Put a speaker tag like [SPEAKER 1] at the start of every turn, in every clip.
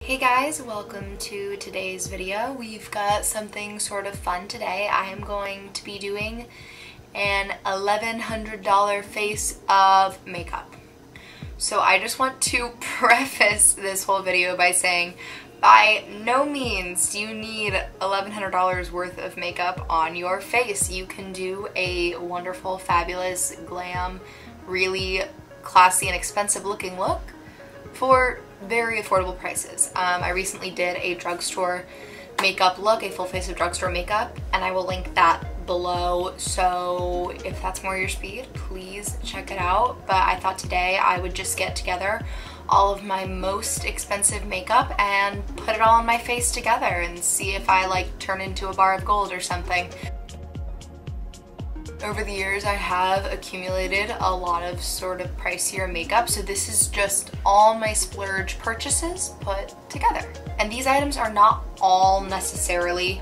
[SPEAKER 1] Hey guys, welcome to today's video. We've got something sort of fun today. I am going to be doing an $1,100 face of makeup. So I just want to preface this whole video by saying by no means do you need $1,100 worth of makeup on your face. You can do a wonderful, fabulous, glam, really classy and expensive looking look for very affordable prices. I recently did a drugstore makeup look, a full face of drugstore makeup, and I will link that below, so if that's more your speed, please check it out. But I thought today I would just get together all of my most expensive makeup and put it all on my face together and see if I like turn into a bar of gold or something. Over the years, I have accumulated a lot of sort of pricier makeup, so this is just all my splurge purchases put together. And these items are not all necessarily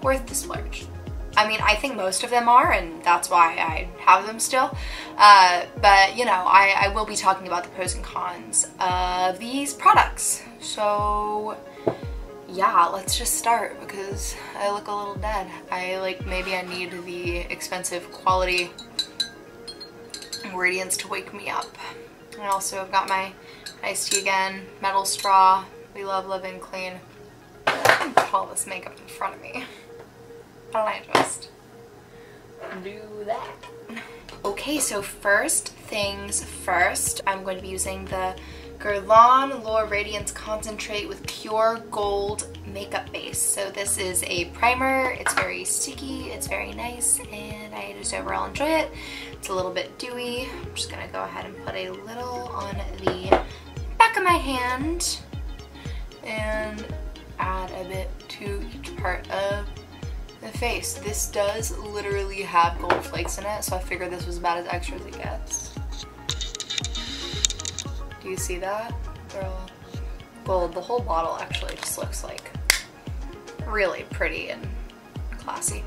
[SPEAKER 1] worth the splurge. I mean, I think most of them are, and that's why I have them still. But, you know, I will be talking about the pros and cons of these products. So yeah, let's just start because I look a little dead. Maybe I need the expensive quality Radiance to wake me up. I also have got my iced tea again, metal straw. We love living clean. I can put all this makeup in front of me. Why don't I just do that? Okay, so first things first, I'm going to be using the Guerlain Lure Radiance Concentrate with Pure Gold Makeup Base. So this is a primer. It's very sticky, it's very nice, and I just overall enjoy it. It's a little bit dewy. I'm just gonna go ahead and put a little on the back of my hand and add a bit to each part of the face. This does literally have gold flakes in it, so I figured this was about as extra as it gets. Do you see that? Girl. Gold. The whole bottle actually just looks like really pretty and classy.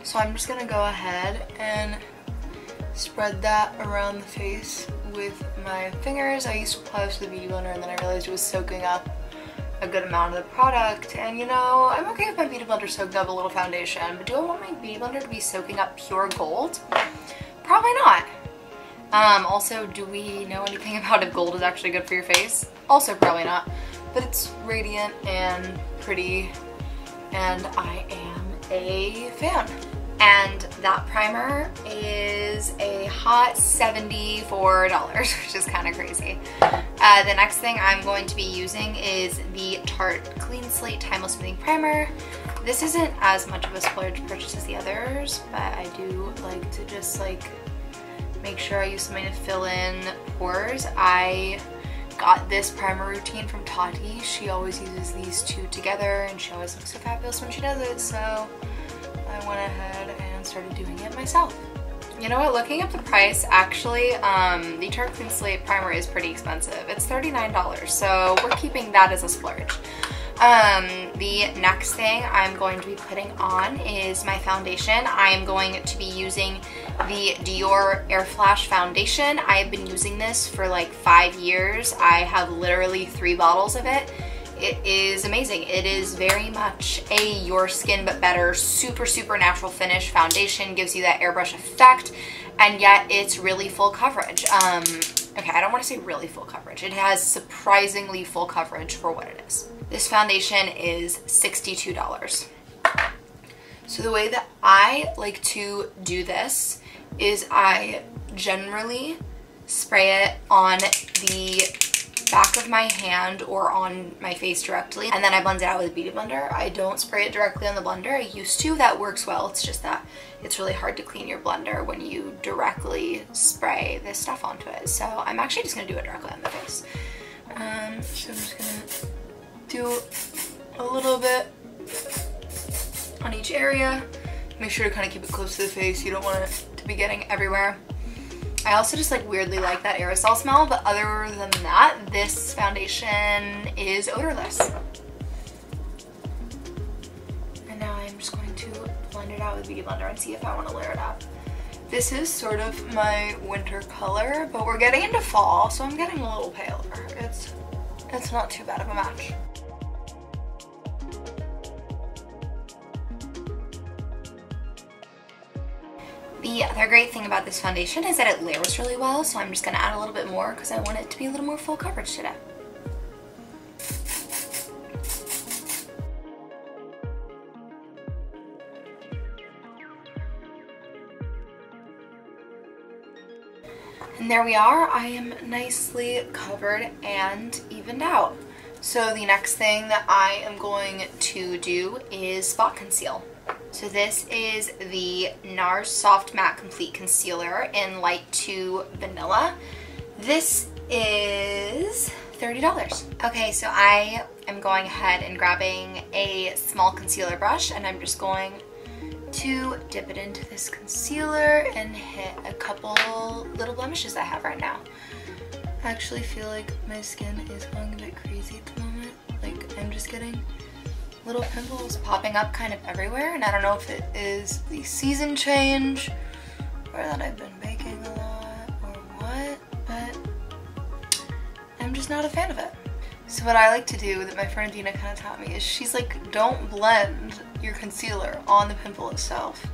[SPEAKER 1] So I'm just gonna go ahead and spread that around the face with my fingers. I used to apply this with a beauty blender and then I realized it was soaking up a good amount of the product, and you know, I'm okay if my beauty blender soaked up a little foundation, but do I want my beauty blender to be soaking up pure gold? Probably not. Also, do we know anything about if gold is actually good for your face? Also probably not, but it's radiant and pretty, and I am a fan. And that primer is a hot $74, which is kind of crazy. The next thing I'm going to be using is the Tarte Clean Slate Timeless Smoothing Primer. This isn't as much of a splurge purchase as the others, but I do like to just make sure I use something to fill in pores. I got this primer routine from Tarte. She always uses these two together and she always looks so fabulous when she does it, so I went ahead and started doing it myself. You know what, looking up the price, actually, the Tarte Clean Slate primer is pretty expensive. It's $39, so we're keeping that as a splurge. The next thing I'm going to be putting on is my foundation. I'm going to be using the Dior Airflash foundation. I've been using this for like 5 years. I have literally 3 bottles of it. It is amazing. It is very much a your skin but better, super, super natural finish foundation. Gives you that airbrush effect, and yet it's really full coverage. Okay, I don't want to say really full coverage. It has surprisingly full coverage for what it is. This foundation is $62. So the way that I like to do this is I generally spray it on the back of my hand or on my face directly, and then I blend it out with a beauty blender. I don't spray it directly on the blender. I used to. That works well. It's just that it's really hard to clean your blender when you directly spray this stuff onto it. So I'm actually just gonna do it directly on the face. So I'm just gonna do a little bit on each area. Make sure to kind of keep it close to the face. You don't want it to be getting everywhere. I also just weirdly like that aerosol smell, but other than that, this foundation is odorless. And now I'm just going to blend it out with a beauty blender and see if I want to layer it up. This is sort of my winter color, but we're getting into fall, so I'm getting a little paler. It's not too bad of a match. The other great thing about this foundation is that it layers really well, so I'm just gonna add a little bit more because I want it to be a little more full coverage today. And there we are. I am nicely covered and evened out. So the next thing that I am going to do is spot conceal. So this is the Nars Soft Matte Complete Concealer in Light 2 Vanilla. This is $30. Okay, so I am going ahead and grabbing a small concealer brush, and I'm just going to dip it into this concealer and hit a couple little blemishes I have right now. I actually feel like my skin is going a bit crazy at the moment. Like, I'm just getting little pimples popping up kind of everywhere, and I don't know if it is the season change or that I've been baking a lot or what, but I'm just not a fan of it. So what I like to do that my friend Dina kind of taught me is she's like, don't blend your concealer on the pimple itself.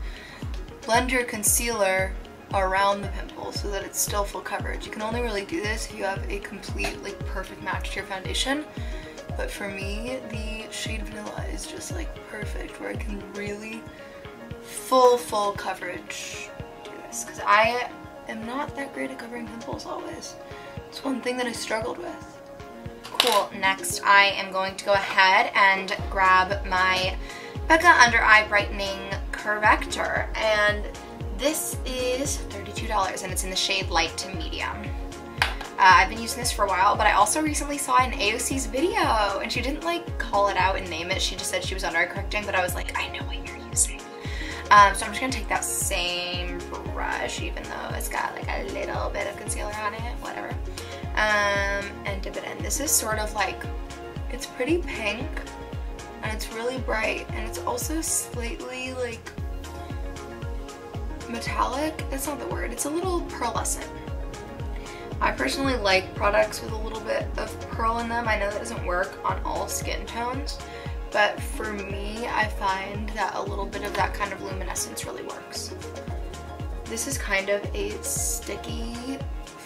[SPEAKER 1] Blend your concealer around the pimple so that it's still full coverage. You can only really do this if you have a complete, like, perfect match to your foundation. But for me, the shade Vanilla is just like perfect, where I can really full coverage do this. Because I am not that great at covering pimples always. It's one thing that I struggled with. Cool, next I am going to go ahead and grab my Becca Undereye Brightening Corrector, and this is $32 and it's in the shade Light to Medium. I've been using this for a while, but I also recently saw an AOC's video, and she didn't like call it out and name it. She just said she was under eye correcting, but I was like, I know what you're using. So I'm just gonna take that same brush, even though it's got like a little bit of concealer on it, whatever, and dip it in. This is sort of like, it's pretty pink, and it's really bright, and it's also slightly like metallic. That's not the word. It's a little pearlescent. I personally like products with a little bit of pearl in them. I know that doesn't work on all skin tones, but for me, I find that a little bit of that kind of luminescence really works. This is kind of a sticky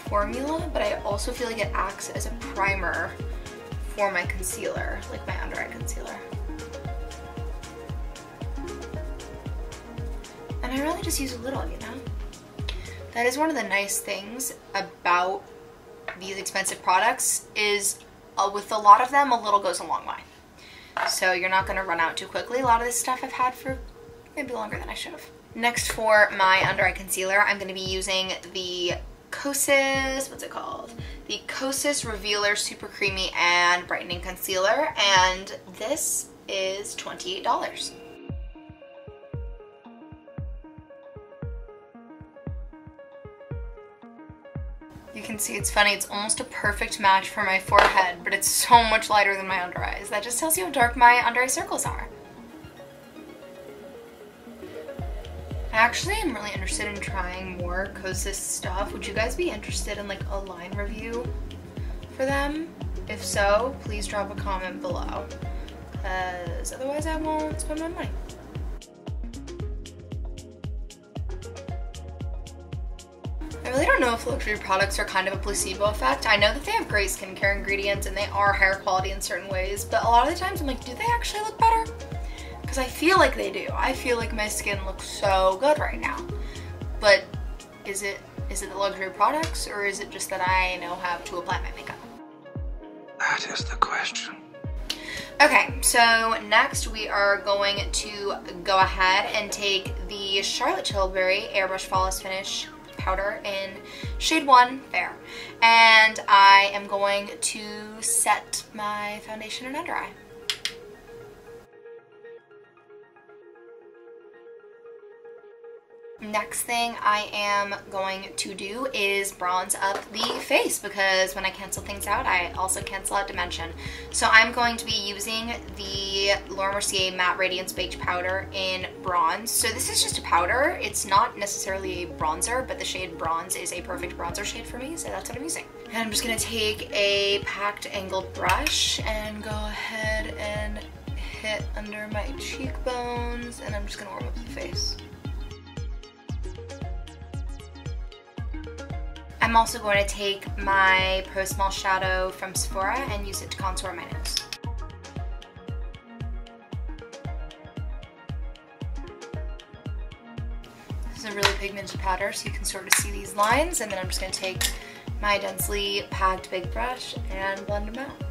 [SPEAKER 1] formula, but I also feel like it acts as a primer for my concealer, like my under eye concealer. And I really just use a little, you know? That is one of the nice things about these expensive products is with a lot of them, a little goes a long way. So you're not going to run out too quickly. A lot of this stuff I've had for maybe longer than I should have. Next, for my under eye concealer, I'm going to be using the Kosas, what's it called? The Kosas Revealer Super Creamy and Brightening Concealer, and this is $28. You can see it's funny, it's almost a perfect match for my forehead, but it's so much lighter than my under eyes. That just tells you how dark my under eye circles are. I actually am really interested in trying more Kosas stuff. Would you guys be interested in like a line review for them? If so, please drop a comment below, because otherwise I won't spend my money. I really don't know if luxury products are kind of a placebo effect. I know that they have great skincare ingredients and they are higher quality in certain ways, but a lot of the times I'm like, do they actually look better? Because I feel like they do. I feel like my skin looks so good right now. But is it the luxury products, or is it just that I know how to apply my makeup?
[SPEAKER 2] That is the question.
[SPEAKER 1] Okay, so next we are going to go ahead and take the Charlotte Tilbury Airbrush Flawless Finish powder in shade 1 Fair, and I am going to set my foundation and under eye. Next thing I am going to do is bronze up the face, because when I cancel things out, I also cancel out dimension. So I'm going to be using the Laura Mercier Matte Radiance Baked Powder in bronze. So this is just a powder. It's not necessarily a bronzer, but the shade bronze is a perfect bronzer shade for me, so that's what I'm using. And I'm just gonna take a packed angled brush and go ahead and hit under my cheekbones, and I'm just gonna warm up the face. I'm also going to take my Pro Small Shadow from Sephora and use it to contour my nose. This is a really pigmented powder, so you can sort of see these lines, and then I'm just going to take my densely packed big brush and blend them out.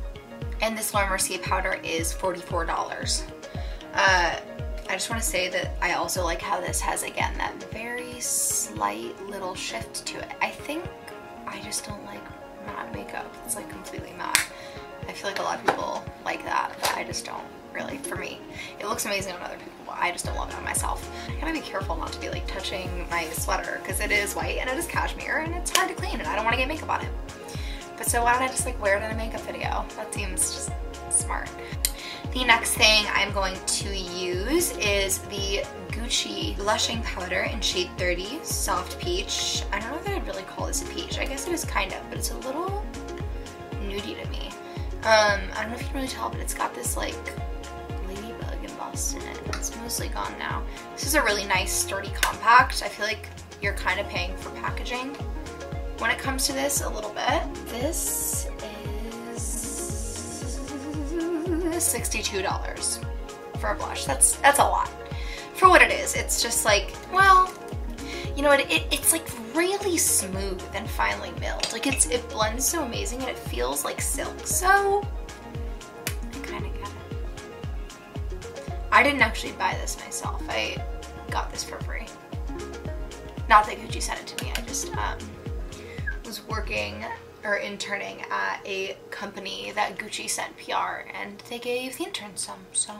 [SPEAKER 1] And this Laura Mercier powder is $44. I just want to say that I also like how this has, again, that very slight little shift to it. I think I just don't like matte makeup. It's like completely matte. I feel like a lot of people like that, but I just don't really. For me, it looks amazing on other people, but I just don't love it on myself. I gotta be careful not to be like touching my sweater, because it is white and it is cashmere and it's hard to clean and I don't want to get makeup on it. But so why don't I just like wear it in a makeup video? That seems just smart. The next thing I'm going to use is the Gucci Blushing Powder in shade 30, Soft Peach. I don't know if I'd really call this a peach. I guess it is kind of, but it's a little nudie to me. I don't know if you can really tell, but it's got this like ladybug embossed in it. It's mostly gone now. This is a really nice, sturdy compact. I feel like you're kind of paying for packaging when it comes to this a little bit. This is $62 for a blush. That's a lot. For what it is, it's just like, well, you know what, it's like really smooth and finely milled. Like it blends so amazing and it feels like silk. So I kind of get it. I didn't actually buy this myself. I got this for free. Not that Gucci sent it to me. I just was working or interning at a company that Gucci sent PR, and they gave the interns some, so.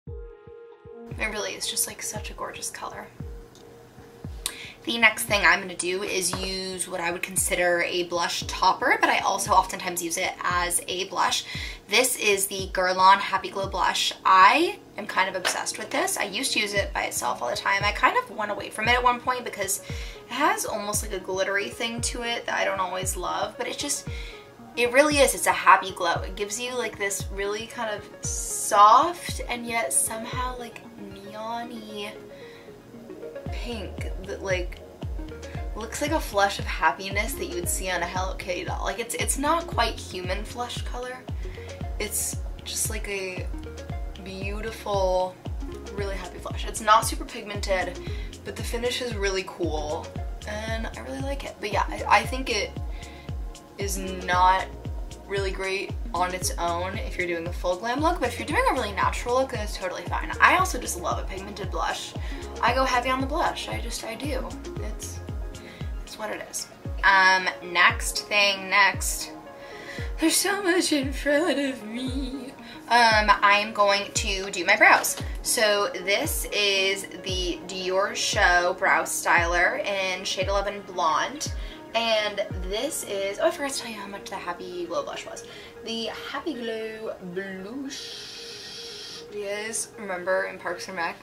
[SPEAKER 1] It really is just like such a gorgeous color. The next thing I'm gonna do is use what I would consider a blush topper, but I also oftentimes use it as a blush. This is the Guerlain Happy Glow Blush. I am kind of obsessed with this. I used to use it by itself all the time. I kind of went away from it at one point because it has almost like a glittery thing to it that I don't always love, but it really is. It's a happy glow. It gives you like this really kind of soft and yet somehow like neon-y pink that like looks like a flush of happiness that you would see on a Hello Kitty doll. Like it's not quite human flush color. It's just like a beautiful, really happy flush. It's not super pigmented, but the finish is really cool and I really like it. But yeah, I think it is not really great on its own if you're doing a full glam look, but if you're doing a really natural look, then it's totally fine. I also just love a pigmented blush. I go heavy on the blush. I do. It's what it is. Next. There's so much in front of me. I'm going to do my brows. So this is the Diorshow Brow Styler in shade 11 Blonde. And this is, oh, I forgot to tell you how much the Happy Glow blush was. The Happy Glow Blush. You guys remember in Parks and Rec?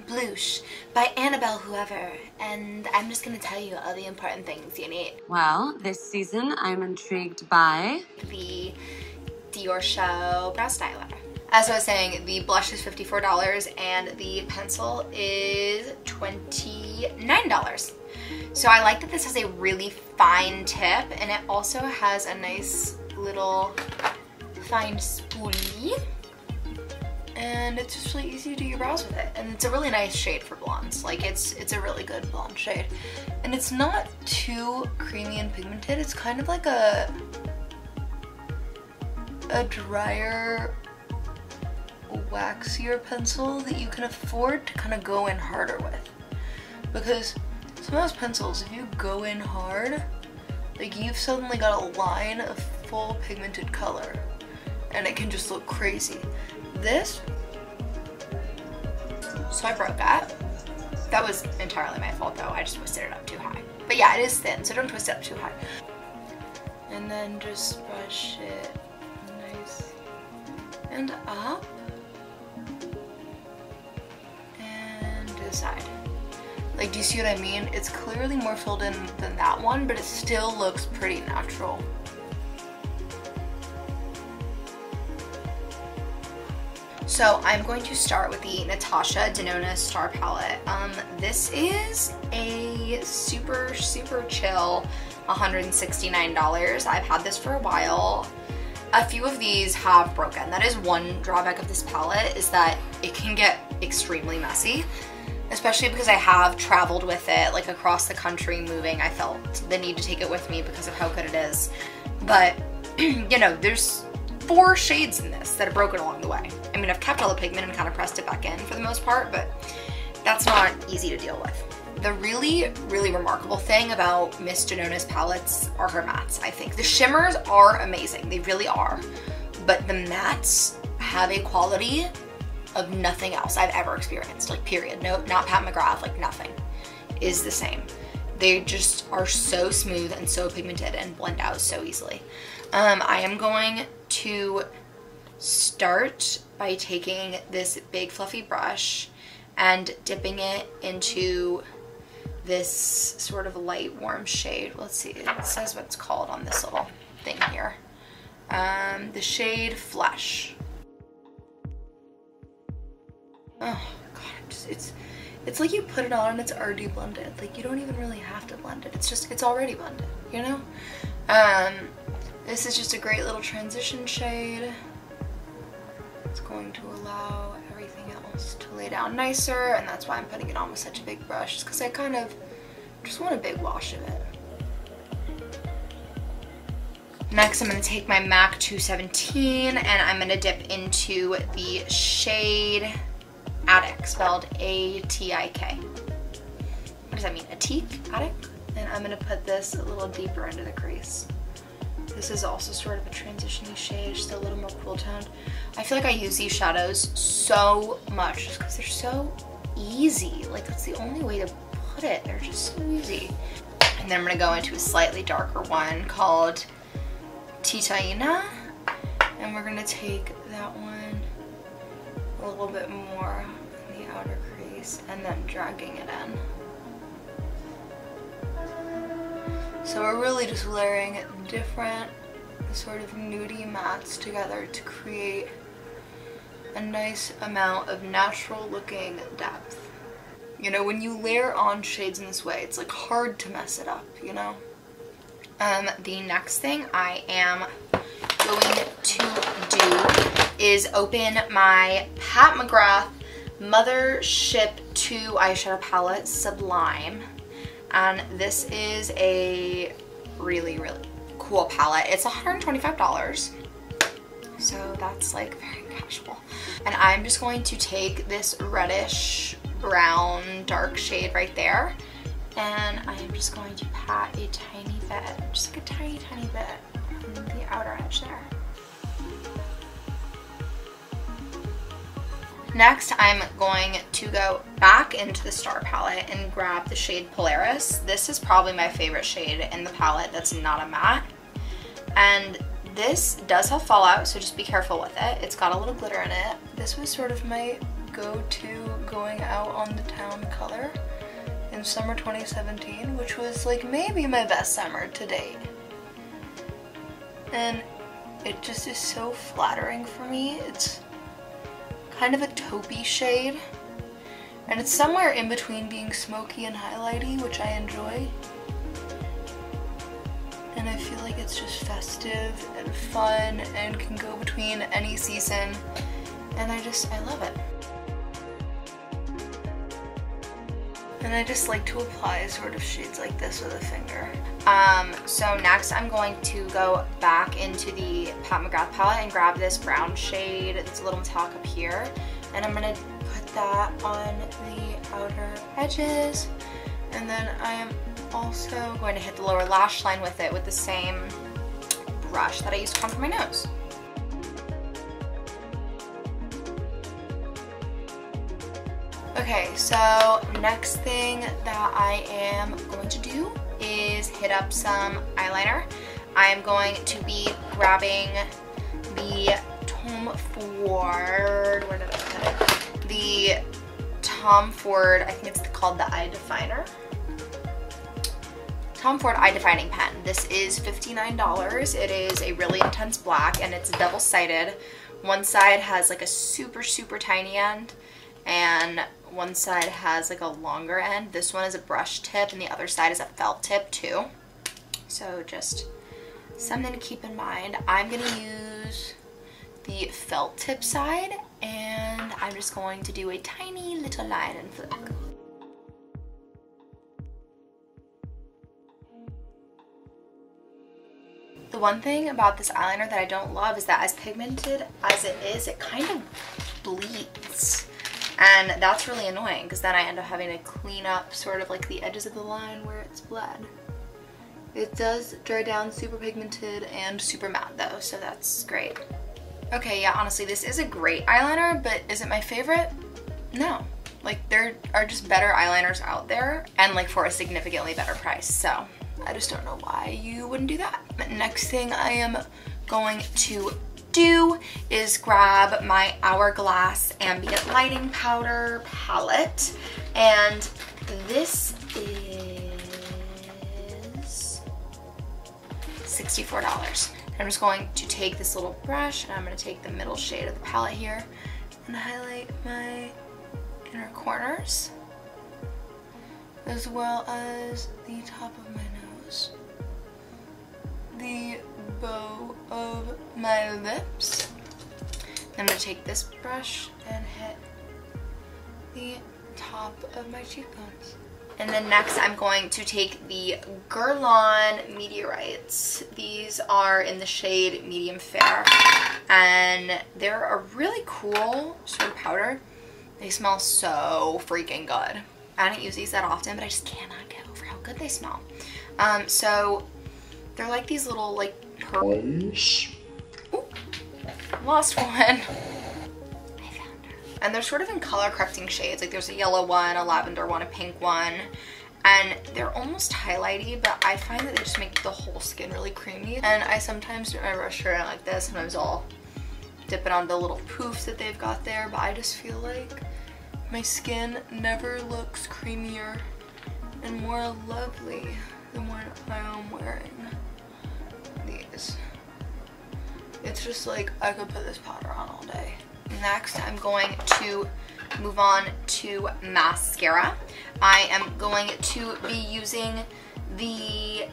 [SPEAKER 1] Blush by Annabelle whoever. And I'm just gonna tell you all the important things you need.
[SPEAKER 3] Well, this season I'm intrigued by
[SPEAKER 1] the Diorshow Brow Styler. As I was saying, the blush is $54 and the pencil is $29. So I like that this has a really fine tip and it also has a nice little fine spoolie. And it's just really easy to do your brows with it. And it's a really nice shade for blondes. Like it's a really good blonde shade. And it's not too creamy and pigmented. It's kind of like a drier, waxier pencil that you can afford to kind of go in harder with. Because some of those pencils, if you go in hard, like you've suddenly got a line of full pigmented color and it can just look crazy. This, so I broke that. That was entirely my fault though. I just twisted it up too high. But yeah, it is thin, so don't twist it up too high. And then just brush it nice and up. And to the side. Like, do you see what I mean? It's clearly more filled in than that one, but it still looks pretty natural. So I'm going to start with the Natasha Denona Star Palette. This is a super chill $169. I've had this for a while. A few of these have broken. That is one drawback of this palette, is that it can get extremely messy, especially because I have traveled with it like across the country moving. I felt the need to take it with me because of how good it is. But you know, there's 4 shades in this that are broken along the way. I mean, I've kept all the pigment and kind of pressed it back in for the most part, but that's not easy to deal with. The really remarkable thing about Miss Denona's palettes are her mattes, I think. The shimmers are amazing, they really are, but the mattes have a quality of nothing else I've ever experienced, like period. No, not Pat McGrath, like nothing is the same. They just are so smooth and so pigmented and blend out so easily. I am going to start by taking this big fluffy brush and dipping it into this sort of light warm shade. Let's see, it says what it's called on this little thing here. The shade Flesh. Oh god, it's like you put it on and it's already blended. Like, you don't even really have to blend it. It's already blended, you know? This is just a great little transition shade. It's going to allow everything else to lay down nicer, and that's why I'm putting it on with such a big brush, just because I kind of just want a big wash of it. Next, I'm going to take my MAC 217 and I'm going to dip into the shade Attic, spelled A-T-I-K. What does that mean? Atique? Attic? And I'm going to put this a little deeper into the crease. This is also sort of a transition-y shade, just a little more cool toned. I feel like I use these shadows so much just because they're so easy. Like, that's the only way to put it. They're just so easy. And then I'm going to go into a slightly darker one called Titaina. And we're going to take that one a little bit more in the outer crease and then dragging it in. So we're really just layering different sort of nudie mattes together to create a nice amount of natural looking depth. You know, when you layer on shades in this way, it's like hard to mess it up, you know? The next thing I am going to do is open my Pat McGrath Mothership 2 eyeshadow palette, Sublime. And this is a really cool palette. It's $125, so that's like very casual. And I'm just going to take this reddish brown dark shade right there, and I'm just going to pat a tiny bit, just like a tiny bit on the outer edge there. Next, I'm going to go back into the Star palette and grab the shade Polaris. This is probably my favorite shade in the palette that's not a matte. And this does have fallout, so just be careful with it. It's got a little glitter in it. This was sort of my go-to going out on the town color in summer 2017, which was like maybe my best summer to date. And it just is so flattering for me. It's kind of a taupey shade, and it's somewhere in between being smoky and highlighty, which I enjoy. And I feel like it's just festive and fun and can go between any season, and I love it. And I just like to apply sort of shades like this with a finger. So next I'm going to go back into the Pat McGrath palette and grab this brown shade. It's a little metallic up here. And I'm gonna put that on the outer edges. And then I am also going to hit the lower lash line with it with the same brush that I used to contour my nose. Okay, so next thing that I am going to do is hit up some eyeliner. I am going to be grabbing the Tom Ford, where did I put it? The Tom Ford, I think it's called the Eye Definer. Tom Ford Eye Defining Pen. This is $59. It is a really intense black and it's double-sided. One side has like a super, super tiny end and one side has like a longer end. This one is a brush tip and the other side is a felt tip too. So just something to keep in mind. I'm gonna use the felt tip side and I'm just going to do a tiny little line and flick. The one thing about this eyeliner that I don't love is that as pigmented as it is, it kind of bleeds. And that's really annoying because then I end up having to clean up sort of like the edges of the line where it's bled. It does dry down super pigmented and super matte though, so that's great. Okay, yeah, honestly, this is a great eyeliner, but is it my favorite? No. Like, there are just better eyeliners out there and like for a significantly better price, so I just don't know why you wouldn't do that. Next thing I am going to do is grab my Hourglass Ambient Lighting Powder palette, and this is $64. I'm just going to take this little brush and I'm going to take the middle shade of the palette here and highlight my inner corners as well as the top of my nose, the bow of my lips. I'm going to take this brush and hit the top of my cheekbones. And then next I'm going to take the Guerlain Météorites. These are in the shade Medium Fair and they're a really cool sort of powder. They smell so freaking good. I don't use these that often, but I just cannot get over how good they smell. So they're like these little like pearls. Ooh, lost one. I found her. And they're sort of in color correcting shades. Like there's a yellow one, a lavender one, a pink one. And they're almost highlighty, but I find that they just make the whole skin really creamy. And I sometimes do my brush around like this. Sometimes I'll dip it on the little poofs that they've got there, but I just feel like my skin never looks creamier and more lovely than when I am wearing these. It's just like I could put this powder on all day. Next, I'm going to move on to mascara. I am going to be using the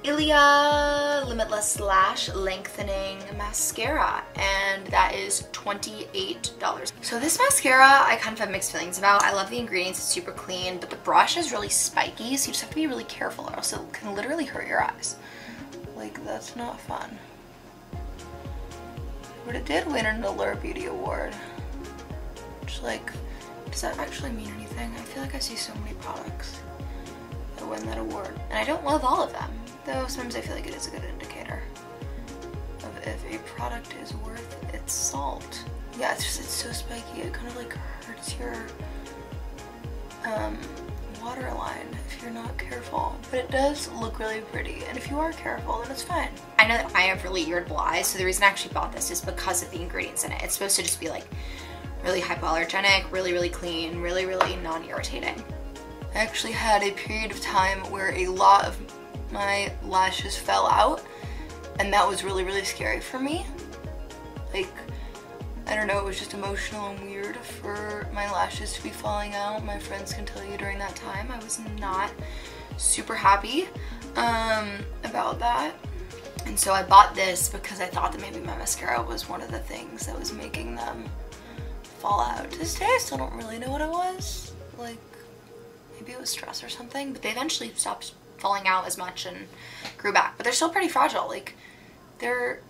[SPEAKER 1] Ilia Limitless Lash Lengthening Mascara, and that is $28. So this mascara I kind of have mixed feelings about. I love the ingredients, it's super clean, but the brush is really spiky, so you just have to be really careful or else it can literally hurt your eyes. Like, that's not fun. But it did win an Allure Beauty Award. Which, like, does that actually mean anything? I feel like I see so many products that win that award. And I don't love all of them, though sometimes I feel like it is a good indicator of if a product is worth its salt. Yeah, it's so spiky, it kind of like hurts your waterline if you're not careful. But it does look really pretty, and if you are careful, then it's fine. I know that I have really irritable eyes, so the reason I actually bought this is because of the ingredients in it. It's supposed to just be like really hypoallergenic, really, really clean, really, really non-irritating. I actually had a period of time where a lot of my lashes fell out, and that was really, really scary for me. Like, I don't know, it was just emotional and weird for my lashes to be falling out. My friends can tell you during that time I was not super happy about that. And so I bought this because I thought that maybe my mascara was one of the things that was making them fall out. To this day I still don't really know what it was. Like, maybe it was stress or something, but they eventually stopped falling out as much and grew back. But they're still pretty fragile. Like, they're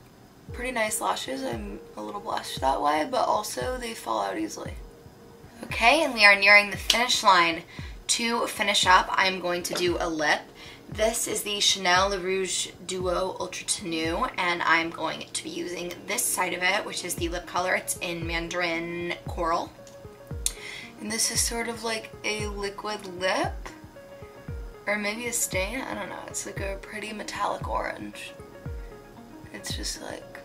[SPEAKER 1] pretty nice lashes. I'm a little blessed that way, but also they fall out easily. Okay, and we are nearing the finish line. To finish up, I'm going to do a lip. This is the Chanel Le Rouge Duo Ultra Tenue, and I'm going to be using this side of it, which is the lip color. It's in Mandarin Coral. And this is sort of like a liquid lip. Or maybe a stain, I don't know. It's like a pretty metallic orange. It's just like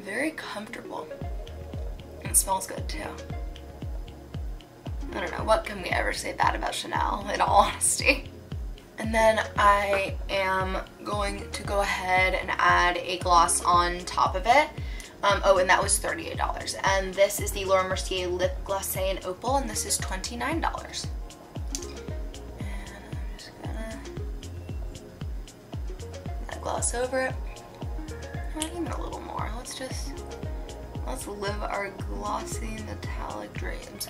[SPEAKER 1] very comfortable. And it smells good too. I don't know, what can we ever say bad about Chanel, in all honesty? And then I am going to go ahead and add a gloss on top of it. Oh, and that was $38. And this is the Laura Mercier Lip Glacé in Opal, and this is $29. And I'm just gonna add gloss over it. Or even a little more. Let's live our glossy metallic dreams.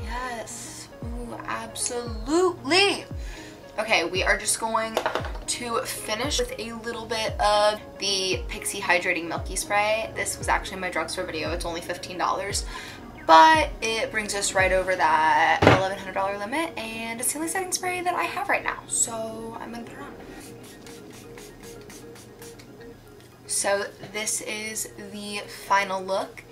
[SPEAKER 1] Yes, ooh, absolutely. Okay, we are just going to finish with a little bit of the Pixi Hydrating Milky Spray. This was actually my drugstore video. It's only $15, but it brings us right over that $1,100 limit, and it's the only setting spray that I have right now. So I'm gonna put it on. So this is the final look.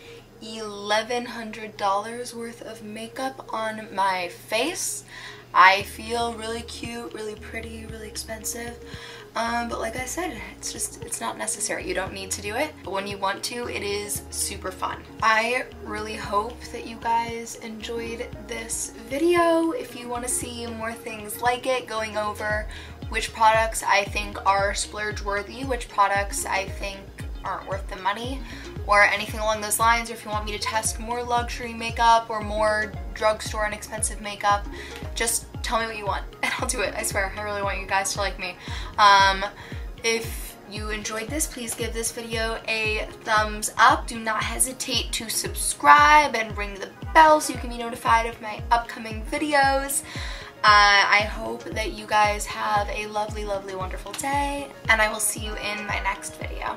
[SPEAKER 1] $1,100 worth of makeup on my face. I feel really cute, really pretty, really expensive. But like I said, it's not necessary. You don't need to do it. But when you want to, it is super fun. I really hope that you guys enjoyed this video. If you want to see more things like it, going over which products I think are splurge worthy, which products I think aren't worth the money, or anything along those lines, or if you want me to test more luxury makeup or more drugstore and expensive makeup, just tell me what you want and I'll do it. I swear, I really want you guys to like me. If you enjoyed this, please give this video a thumbs up. Do not hesitate to subscribe and ring the bell so you can be notified of my upcoming videos. I hope that you guys have a lovely, lovely, wonderful day, and I will see you in my next video.